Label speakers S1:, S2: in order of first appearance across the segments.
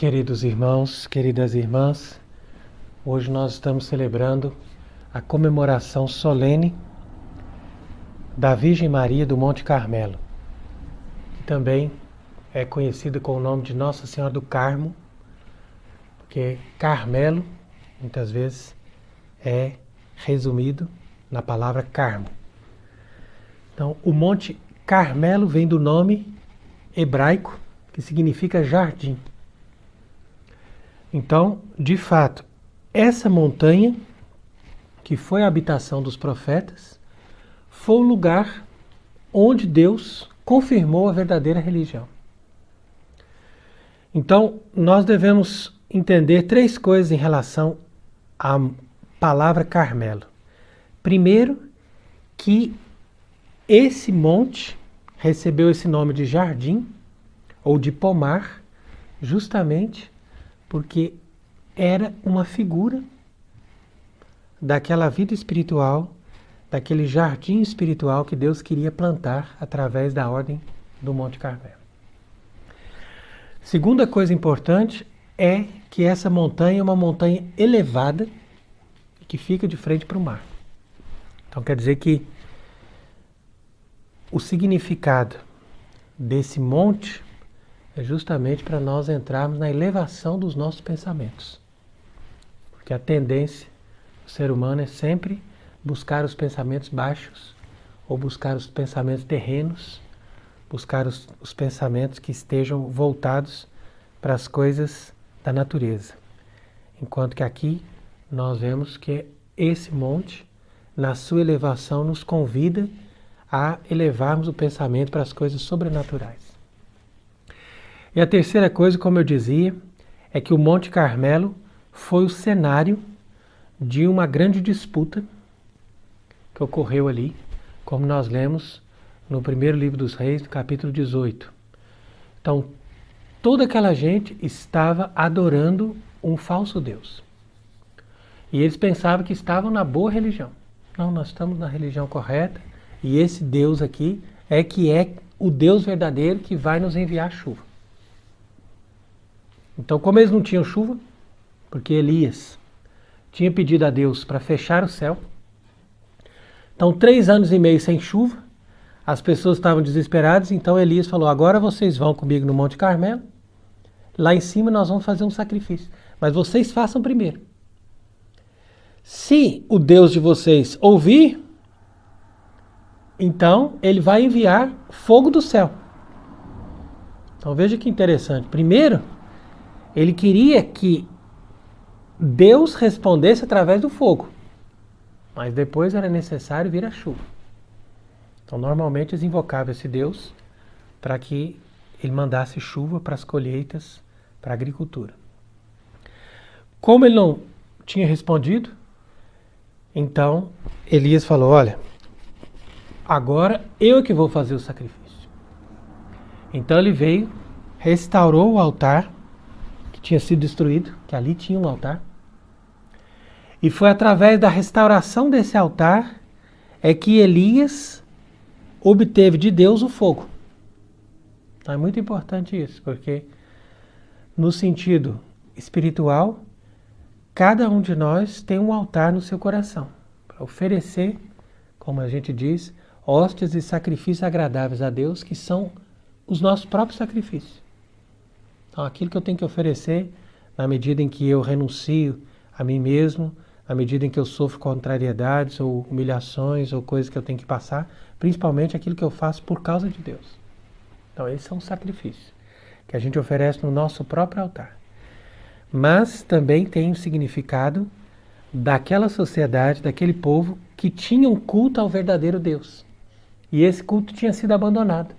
S1: Queridos irmãos, queridas irmãs, hoje nós estamos celebrando a comemoração solene da Virgem Maria do Monte Carmelo, que também é conhecida com o nome de Nossa Senhora do Carmo, porque Carmelo, muitas vezes, é resumido na palavra Carmo. Então, o Monte Carmelo vem do nome hebraico, que significa jardim. Então, de fato, essa montanha, que foi a habitação dos profetas, foi o lugar onde Deus confirmou a verdadeira religião. Então, nós devemos entender três coisas em relação à palavra Carmelo. Primeiro, que esse monte recebeu esse nome de jardim, ou de pomar, justamente porque era uma figura daquela vida espiritual, daquele jardim espiritual que Deus queria plantar através da ordem do Monte Carmelo. Segunda coisa importante é que essa montanha é uma montanha elevada que fica de frente para o mar. Então quer dizer que o significado desse monte é justamente para nós entrarmos na elevação dos nossos pensamentos. Porque a tendência do ser humano é sempre buscar os pensamentos baixos, ou buscar os pensamentos terrenos, buscar os pensamentos que estejam voltados para as coisas da natureza. Enquanto que aqui nós vemos que esse monte, na sua elevação, nos convida a elevarmos o pensamento para as coisas sobrenaturais. E a terceira coisa, como eu dizia, é que o Monte Carmelo foi o cenário de uma grande disputa que ocorreu ali, como nós lemos no primeiro livro dos Reis, no capítulo 18. Então, toda aquela gente estava adorando um falso Deus. E eles pensavam que estavam na boa religião. Não, nós estamos na religião correta, e esse Deus aqui é o Deus verdadeiro que vai nos enviar chuva. Então, como eles não tinham chuva, porque Elias tinha pedido a Deus para fechar o céu, então 3 anos e meio sem chuva, as pessoas estavam desesperadas, então Elias falou, agora vocês vão comigo no Monte Carmelo, lá em cima nós vamos fazer um sacrifício, mas vocês façam primeiro. Se o Deus de vocês ouvir, então ele vai enviar fogo do céu. Então veja que interessante. Primeiro, ele queria que Deus respondesse através do fogo, mas depois era necessário vir a chuva. Então normalmente eles invocavam esse Deus para que ele mandasse chuva para as colheitas, para a agricultura. Como ele não tinha respondido, então Elias falou, olha, agora eu é que vou fazer o sacrifício. Então ele veio, restaurou o altar que tinha sido destruído, que ali tinha um altar. E foi através da restauração desse altar é que Elias obteve de Deus o fogo. Então é muito importante isso, porque no sentido espiritual, cada um de nós tem um altar no seu coração, para oferecer, como a gente diz, hóstias e sacrifícios agradáveis a Deus, que são os nossos próprios sacrifícios. Então aquilo que eu tenho que oferecer, na medida em que eu renuncio a mim mesmo, na medida em que eu sofro contrariedades ou humilhações ou coisas que eu tenho que passar, principalmente aquilo que eu faço por causa de Deus. Então esse é um sacrifício que a gente oferece no nosso próprio altar. Mas também tem o significado daquela sociedade, daquele povo que tinha um culto ao verdadeiro Deus. E esse culto tinha sido abandonado.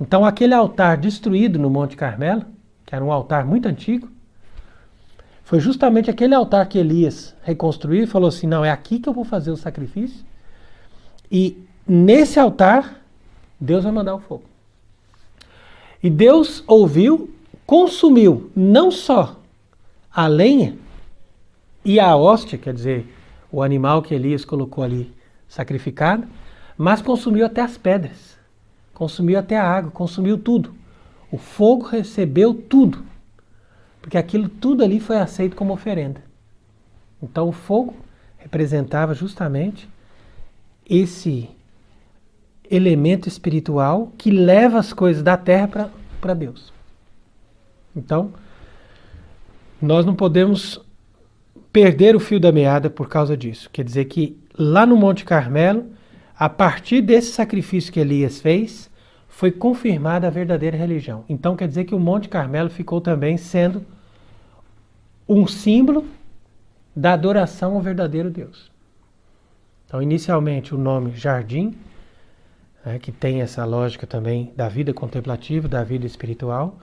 S1: Então aquele altar destruído no Monte Carmelo, que era um altar muito antigo, foi justamente aquele altar que Elias reconstruiu e falou assim, não, é aqui que eu vou fazer o sacrifício. E nesse altar, Deus vai mandar o fogo. E Deus ouviu, consumiu não só a lenha e a hóstia, quer dizer, o animal que Elias colocou ali sacrificado, mas consumiu até as pedras, consumiu até a água, consumiu tudo. O fogo recebeu tudo. porque aquilo tudo ali foi aceito como oferenda. Então o fogo representava justamente esse elemento espiritual que leva as coisas da terra para Deus. Então, nós não podemos perder o fio da meada por causa disso. Quer dizer que lá no Monte Carmelo, a partir desse sacrifício que Elias fez, foi confirmada a verdadeira religião. Então quer dizer que o Monte Carmelo ficou também sendo um símbolo da adoração ao verdadeiro Deus. Então inicialmente o nome Jardim, que tem essa lógica também da vida contemplativa, da vida espiritual.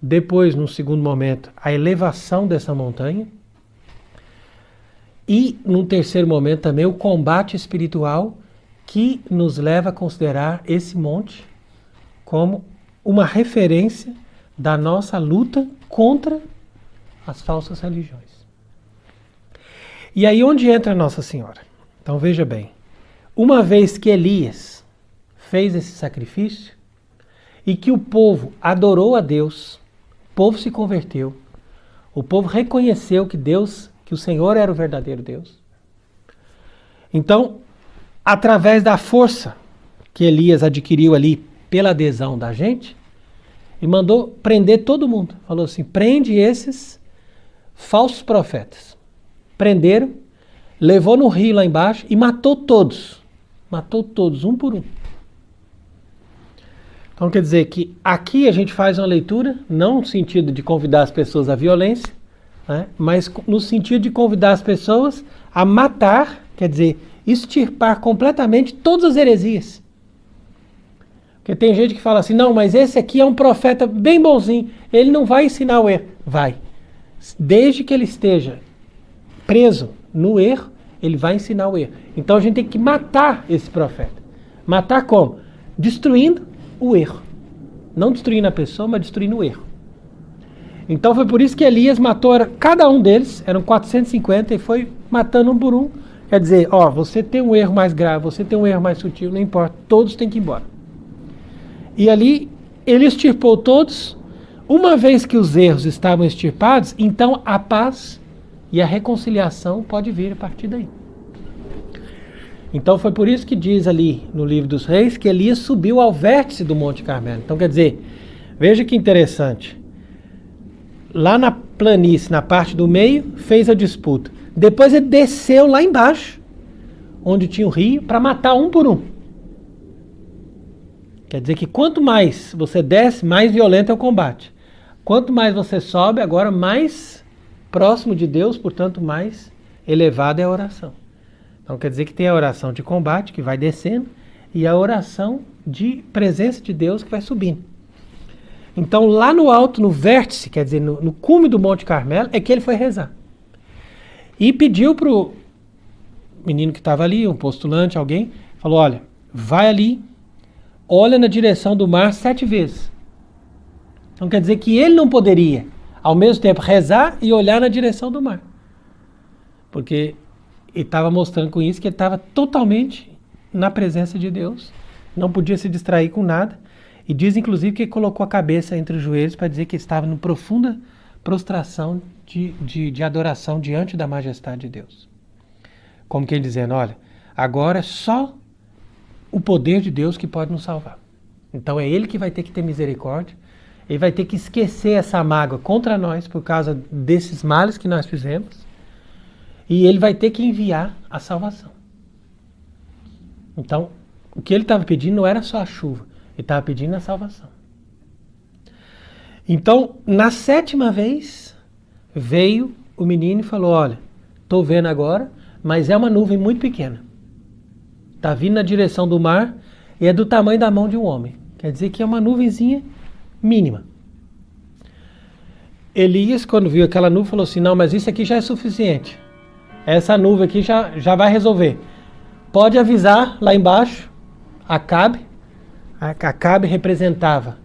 S1: Depois, num segundo momento, a elevação dessa montanha. E, num terceiro momento, também o combate espiritual que nos leva a considerar esse monte como uma referência da nossa luta contra as falsas religiões. E aí onde entra Nossa Senhora? Então veja bem, uma vez que Elias fez esse sacrifício e que o povo adorou a Deus, o povo se converteu, o povo reconheceu que o Senhor era o verdadeiro Deus. Então, através da força que Elias adquiriu ali pela adesão da gente, ele mandou prender todo mundo. Falou assim, prende esses falsos profetas. Prenderam, levou no rio lá embaixo e matou todos. Matou todos, um por um. Então quer dizer que aqui a gente faz uma leitura, não no sentido de convidar as pessoas à violência, né, mas no sentido de convidar as pessoas a matar, quer dizer, extirpar completamente todas as heresias. Porque tem gente que fala assim, não, mas esse aqui é um profeta bem bonzinho, ele não vai ensinar o erro. Vai. Desde que ele esteja preso no erro, ele vai ensinar o erro. Então a gente tem que matar esse profeta. Matar como? Destruindo o erro. Não destruindo a pessoa, mas destruindo o erro. Então foi por isso que Elias matou cada um deles, eram 450, e foi matando um por um. Quer dizer, você tem um erro mais grave, você tem um erro mais sutil, não importa, todos têm que ir embora. E ali ele extirpou todos. Uma vez que os erros estavam extirpados, então a paz e a reconciliação pode vir a partir daí. Então foi por isso que diz ali no livro dos reis que Elias subiu ao vértice do Monte Carmelo. Então quer dizer, veja que interessante. Lá na planície, na parte do meio, fez a disputa. Depois ele desceu lá embaixo, onde tinha o rio, para matar um por um. Quer dizer que quanto mais você desce, mais violento é o combate. Quanto mais você sobe, agora mais próximo de Deus, portanto mais elevada é a oração. Então quer dizer que tem a oração de combate, que vai descendo, e a oração de presença de Deus, que vai subindo. Então lá no alto, no vértice, quer dizer, no cume do Monte Carmelo, é que ele foi rezar. E pediu para o menino que estava ali, um postulante, alguém, falou, olha, vai ali, olha na direção do mar 7 vezes. Então quer dizer que ele não poderia, ao mesmo tempo, rezar e olhar na direção do mar. Porque ele estava mostrando com isso que ele estava totalmente na presença de Deus, não podia se distrair com nada, e diz inclusive que ele colocou a cabeça entre os joelhos para dizer que estava em profunda prostração de adoração diante da majestade de Deus. Como que ele dizendo, olha, agora é só o poder de Deus que pode nos salvar. Então é ele que vai ter que ter misericórdia, ele vai ter que esquecer essa mágoa contra nós por causa desses males que nós fizemos, e ele vai ter que enviar a salvação. Então, o que ele estava pedindo não era só a chuva, ele estava pedindo a salvação. Então, na 7ª vez, veio o menino e falou, olha, estou vendo agora, mas é uma nuvem muito pequena. Está vindo na direção do mar e é do tamanho da mão de um homem. Quer dizer que é uma nuvenzinha mínima. Elias, quando viu aquela nuvem, falou assim, não, mas isso aqui já é suficiente. Essa nuvem aqui já vai resolver. Pode avisar lá embaixo, Acabe. Acabe representava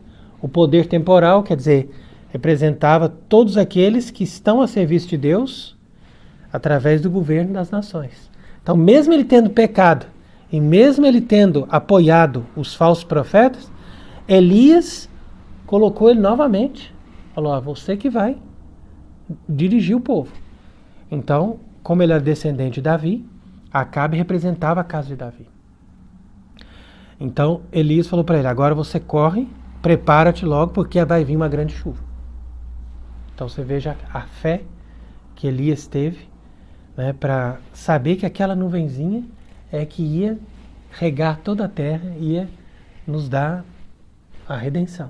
S1: o poder temporal, quer dizer, representava todos aqueles que estão a serviço de Deus através do governo das nações. Então, mesmo ele tendo pecado, e mesmo ele tendo apoiado os falsos profetas, Elias colocou ele novamente. Falou, você que vai dirigir o povo. Então, como ele era descendente de Davi, Acabe representava a casa de Davi. Então, Elias falou para ele, agora você corre, prepara-te logo, porque vai vir uma grande chuva. Então, você veja a fé que Elias teve, né, para saber que aquela nuvenzinha é que ia regar toda a terra, ia nos dar a redenção.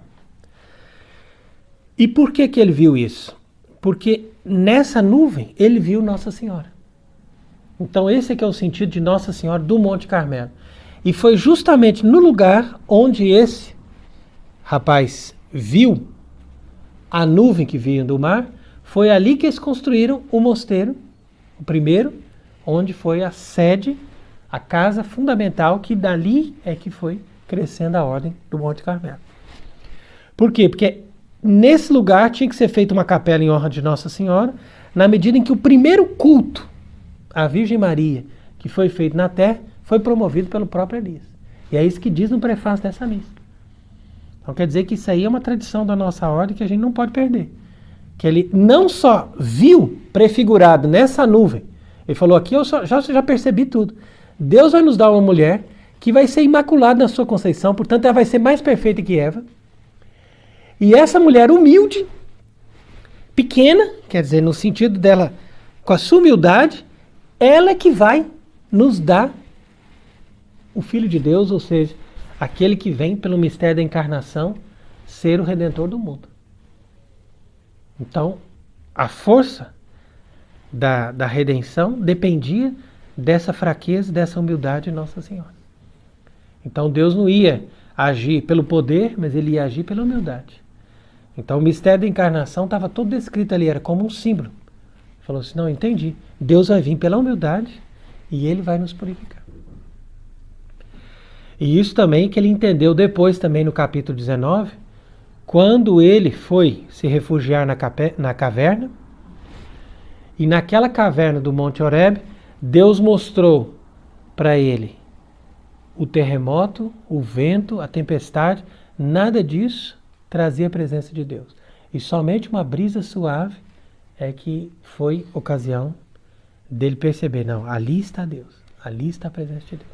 S1: E por que ele viu isso? Porque nessa nuvem ele viu Nossa Senhora. Então esse é que é o sentido de Nossa Senhora do Monte Carmelo. E foi justamente no lugar onde esse rapaz viu a nuvem que vinha do mar, foi ali que eles construíram o mosteiro, o primeiro, onde foi a sede, a casa fundamental, que dali é que foi crescendo a ordem do Monte Carmelo. Por quê? Porque nesse lugar tinha que ser feita uma capela em honra de Nossa Senhora, na medida em que o primeiro culto à Virgem Maria, que foi feito na terra, foi promovido pelo próprio Elias. E é isso que diz no prefácio dessa missa. Então quer dizer que isso aí é uma tradição da nossa ordem que a gente não pode perder. Que ele não só viu prefigurado nessa nuvem, ele falou aqui, eu já percebi tudo. Deus vai nos dar uma mulher que vai ser imaculada na sua conceição, portanto ela vai ser mais perfeita que Eva. E essa mulher humilde, pequena, quer dizer, no sentido dela, com a sua humildade, ela é que vai nos dar o Filho de Deus, ou seja, aquele que vem pelo mistério da encarnação ser o Redentor do mundo. Então, a força da redenção dependia dessa fraqueza, dessa humildade de Nossa Senhora. Então Deus não ia agir pelo poder, mas ele ia agir pela humildade. Então o mistério da encarnação estava todo descrito ali, era como um símbolo. Ele falou assim, não, entendi. Deus vai vir pela humildade e ele vai nos purificar. E isso também que ele entendeu depois também no capítulo 19, quando ele foi se refugiar na caverna, e naquela caverna do Monte Horebe, Deus mostrou para ele o terremoto, o vento, a tempestade, nada disso trazia a presença de Deus. E somente uma brisa suave é que foi ocasião dele perceber, não, ali está Deus, ali está a presença de Deus.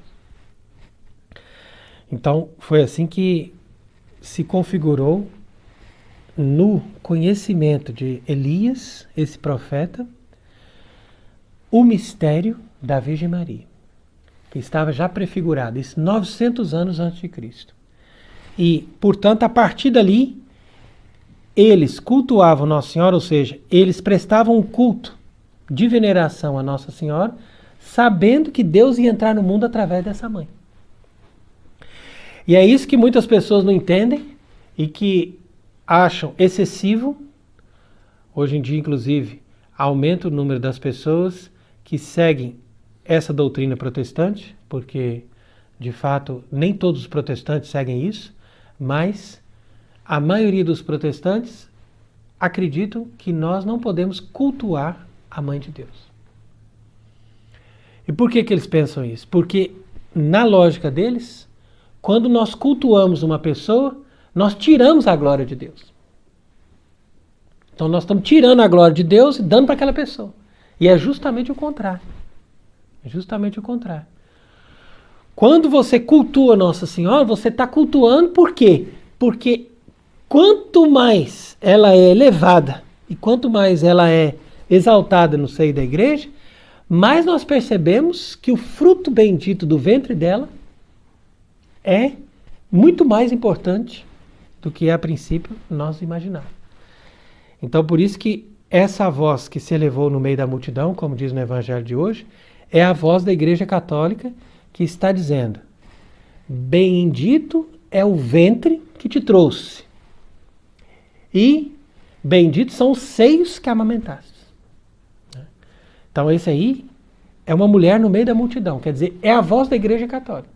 S1: Então foi assim que se configurou no conhecimento de Elias, esse profeta, o mistério da Virgem Maria, que estava já prefigurado, isso 900 anos antes de Cristo. E, portanto, a partir dali, eles cultuavam Nossa Senhora, ou seja, eles prestavam um culto de veneração a Nossa Senhora, sabendo que Deus ia entrar no mundo através dessa mãe. E é isso que muitas pessoas não entendem e que acham excessivo. Hoje em dia, inclusive, aumenta o número das pessoas que seguem essa doutrina protestante, porque, de fato, nem todos os protestantes seguem isso, mas a maioria dos protestantes acreditam que nós não podemos cultuar a Mãe de Deus. E por que eles pensam isso? Porque, na lógica deles, quando nós cultuamos uma pessoa, nós tiramos a glória de Deus. Então nós estamos tirando a glória de Deus e dando para aquela pessoa. E é justamente o contrário. É justamente o contrário. Quando você cultua Nossa Senhora, você está cultuando por quê? Porque quanto mais ela é elevada e quanto mais ela é exaltada no seio da igreja, mais nós percebemos que o fruto bendito do ventre dela é muito mais importante do que a princípio nós imaginávamos. Então por isso que essa voz que se elevou no meio da multidão, como diz no Evangelho de hoje, é a voz da Igreja Católica que está dizendo: bendito é o ventre que te trouxe, e benditos são os seios que amamentaste. Então esse aí é uma mulher no meio da multidão, quer dizer, é a voz da Igreja Católica.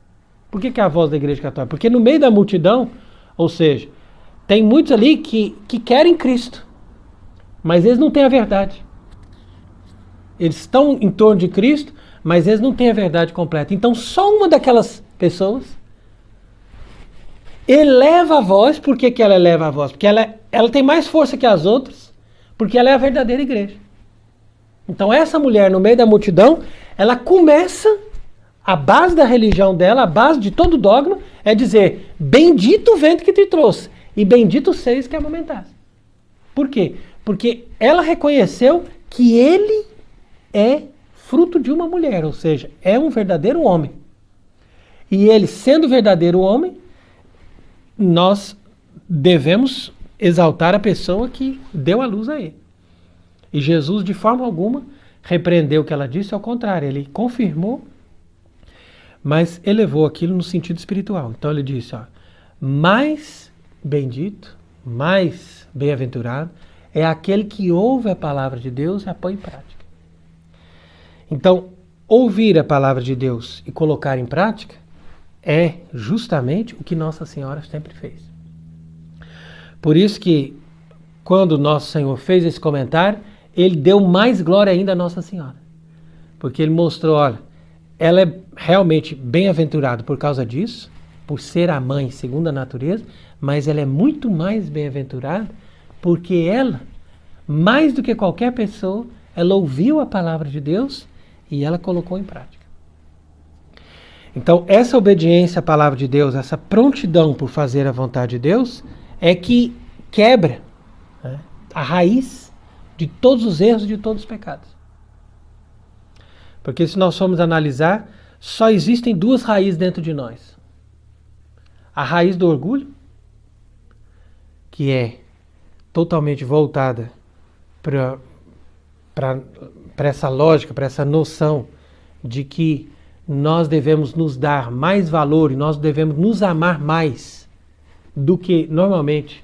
S1: Por que é a voz da Igreja Católica? Porque no meio da multidão, ou seja, tem muitos ali que querem Cristo, mas eles não têm a verdade. Eles estão em torno de Cristo, mas eles não têm a verdade completa. Então só uma daquelas pessoas eleva a voz. Por que ela eleva a voz? Porque ela tem mais força que as outras, Porque ela é a verdadeira igreja. Então essa mulher no meio da multidão, ela começa, a base da religião dela, a base de todo dogma, é dizer, bendito o vento que te trouxe, e bendito os seios que amamentaste. Por quê? Porque ela reconheceu que ele é fruto de uma mulher, ou seja, é um verdadeiro homem. E ele, sendo verdadeiro homem, nós devemos exaltar a pessoa que deu a luz a ele. E Jesus, de forma alguma, repreendeu o que ela disse, ao contrário, ele confirmou, mas elevou aquilo no sentido espiritual. Então ele disse, mais bendito, mais bem-aventurado é aquele que ouve a palavra de Deus e a põe em prática. Então, ouvir a palavra de Deus e colocar em prática é justamente o que Nossa Senhora sempre fez. Por isso que, quando Nosso Senhor fez esse comentário, ele deu mais glória ainda a Nossa Senhora. Porque ele mostrou, olha, ela é realmente bem-aventurada por causa disso, por ser a mãe segundo a natureza, mas ela é muito mais bem-aventurada porque ela, mais do que qualquer pessoa, ela ouviu a palavra de Deus e ela colocou em prática. Então, essa obediência à palavra de Deus, essa prontidão por fazer a vontade de Deus, é que quebra, né, a raiz de todos os erros e de todos os pecados. Porque se nós formos analisar, só existem duas raízes dentro de nós. A raiz do orgulho, que é totalmente voltada para essa lógica, para essa noção de que nós devemos nos dar mais valor e nós devemos nos amar mais do que normalmente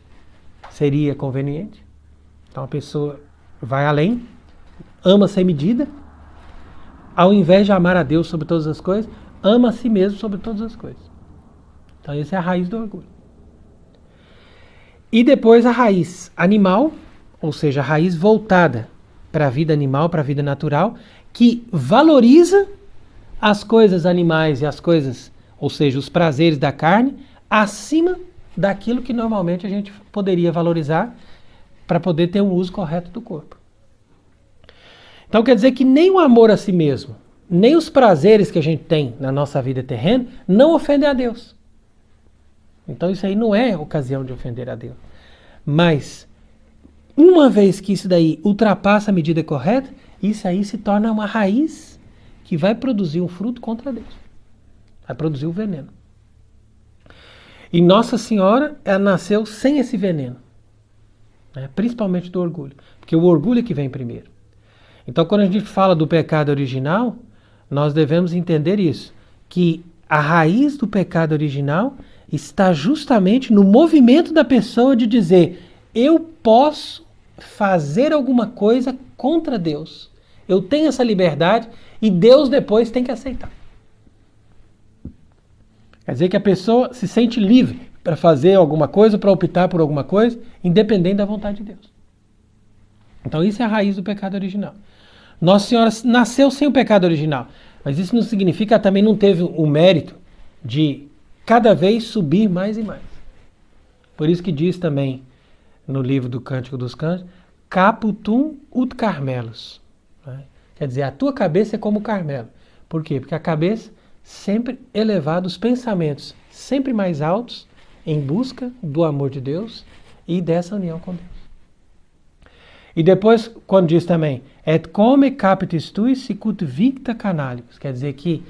S1: seria conveniente. Então a pessoa vai além, ama sem medida, ao invés de amar a Deus sobre todas as coisas, ama a si mesmo sobre todas as coisas. Então essa é a raiz do orgulho. E depois a raiz animal, ou seja, a raiz voltada para a vida animal, para a vida natural, que valoriza as coisas animais e as coisas, ou seja, os prazeres da carne, acima daquilo que normalmente a gente poderia valorizar para poder ter um uso correto do corpo. Então quer dizer que nem o amor a si mesmo, nem os prazeres que a gente tem na nossa vida terrena, não ofendem a Deus. Então isso aí não é ocasião de ofender a Deus. Mas, uma vez que isso daí ultrapassa a medida correta, isso aí se torna uma raiz que vai produzir um fruto contra Deus. Vai produzir o veneno. E Nossa Senhora, ela nasceu sem esse veneno. Né? Principalmente do orgulho. Porque o orgulho é que vem primeiro. Então, quando a gente fala do pecado original, nós devemos entender isso. Que a raiz do pecado original está justamente no movimento da pessoa de dizer, eu posso fazer alguma coisa contra Deus. Eu tenho essa liberdade e Deus depois tem que aceitar. Quer dizer que a pessoa se sente livre para fazer alguma coisa, para optar por alguma coisa, independente da vontade de Deus. Então isso é a raiz do pecado original. Nossa Senhora nasceu sem o pecado original, mas isso não significa que ela também não teve o mérito de cada vez subir mais e mais. Por isso que diz também no livro do Cântico dos Cânticos, Caputum ut Carmelos. Né? Quer dizer, a tua cabeça é como o Carmelo. Por quê? Porque a cabeça sempre elevada, os pensamentos sempre mais altos em busca do amor de Deus e dessa união com Deus. E depois, quando diz também, et come capitis tui sicut victa canalicus, quer dizer que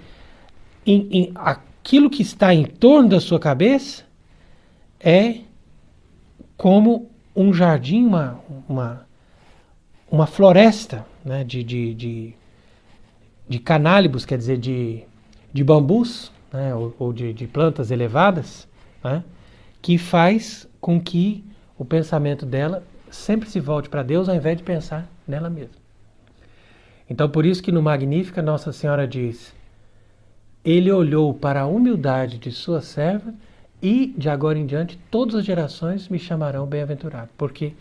S1: aquilo que está em torno da sua cabeça é como um jardim, uma floresta, né, de canálibos, quer dizer, de bambus, né, ou de plantas elevadas, né, que faz com que o pensamento dela sempre se volte para Deus ao invés de pensar nela mesma. Então, por isso que no Magnífica Nossa Senhora diz, ele olhou para a humildade de sua serva e, de agora em diante, todas as gerações me chamarão bem-aventurado. Porque,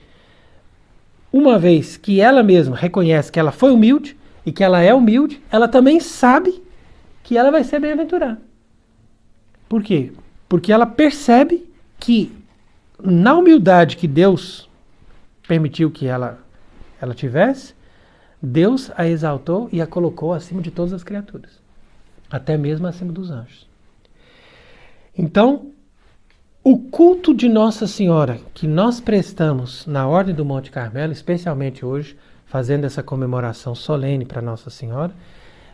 S1: uma vez que ela mesma reconhece que ela foi humilde e que ela é humilde, ela também sabe que ela vai ser bem-aventurada. Por quê? Porque ela percebe que, na humildade que Deus permitiu que ela ela tivesse, Deus a exaltou e a colocou acima de todas as criaturas, até mesmo acima dos anjos. Então, o culto de Nossa Senhora que nós prestamos na Ordem do Monte Carmelo, especialmente hoje, fazendo essa comemoração solene para Nossa Senhora,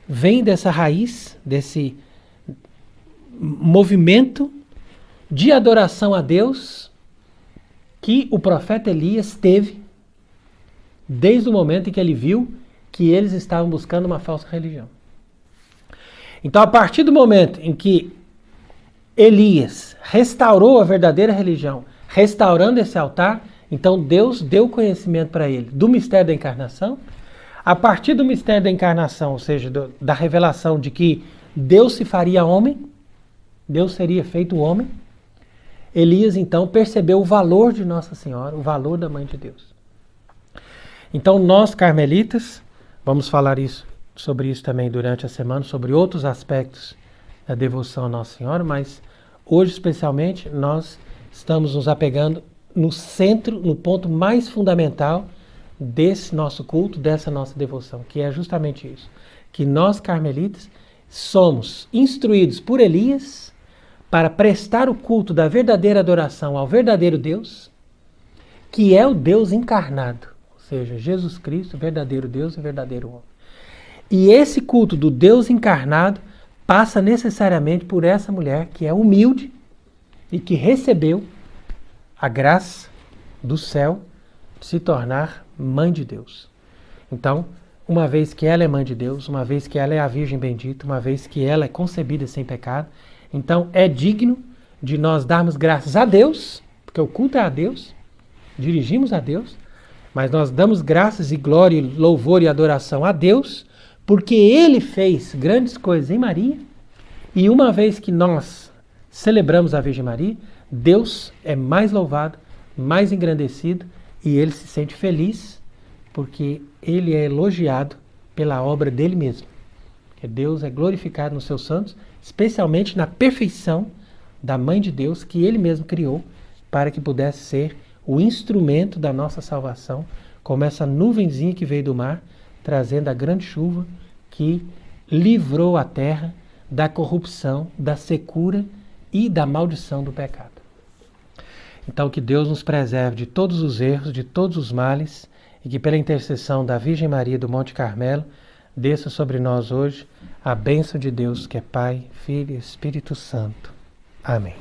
S1: vem dessa raiz, desse movimento de adoração a Deus que o profeta Elias teve desde o momento em que ele viu que eles estavam buscando uma falsa religião. Então, a partir do momento em que Elias restaurou a verdadeira religião, restaurando esse altar, então Deus deu conhecimento para ele do mistério da encarnação. A partir do mistério da encarnação, ou seja, da revelação de que Deus se faria homem, Deus seria feito homem, Elias então percebeu o valor de Nossa Senhora, o valor da Mãe de Deus. Então nós, carmelitas, vamos falar sobre isso também durante a semana, sobre outros aspectos da devoção a Nossa Senhora, mas hoje especialmente nós estamos nos apegando no centro, no ponto mais fundamental desse nosso culto, dessa nossa devoção, que é justamente isso, que nós carmelitas somos instruídos por Elias para prestar o culto da verdadeira adoração ao verdadeiro Deus, que é o Deus encarnado, ou seja, Jesus Cristo, verdadeiro Deus e verdadeiro homem. E esse culto do Deus encarnado passa necessariamente por essa mulher que é humilde e que recebeu a graça do céu de se tornar mãe de Deus. Então, uma vez que ela é mãe de Deus, uma vez que ela é a Virgem bendita, uma vez que ela é concebida sem pecado, então é digno de nós darmos graças a Deus, porque o culto é a Deus, dirigimos a Deus, mas nós damos graças e glória, louvor e adoração a Deus, porque Ele fez grandes coisas em Maria, e uma vez que nós celebramos a Virgem Maria, Deus é mais louvado, mais engrandecido, e Ele se sente feliz, porque Ele é elogiado pela obra dele mesmo. Porque Deus é glorificado nos seus santos, especialmente na perfeição da Mãe de Deus, que Ele mesmo criou, para que pudesse ser o instrumento da nossa salvação, como essa nuvenzinha que veio do mar, trazendo a grande chuva que livrou a terra da corrupção, da secura e da maldição do pecado. Então que Deus nos preserve de todos os erros, de todos os males, e que pela intercessão da Virgem Maria do Monte Carmelo, desça sobre nós hoje a bênção de Deus, que é Pai, Filho e Espírito Santo. Amém.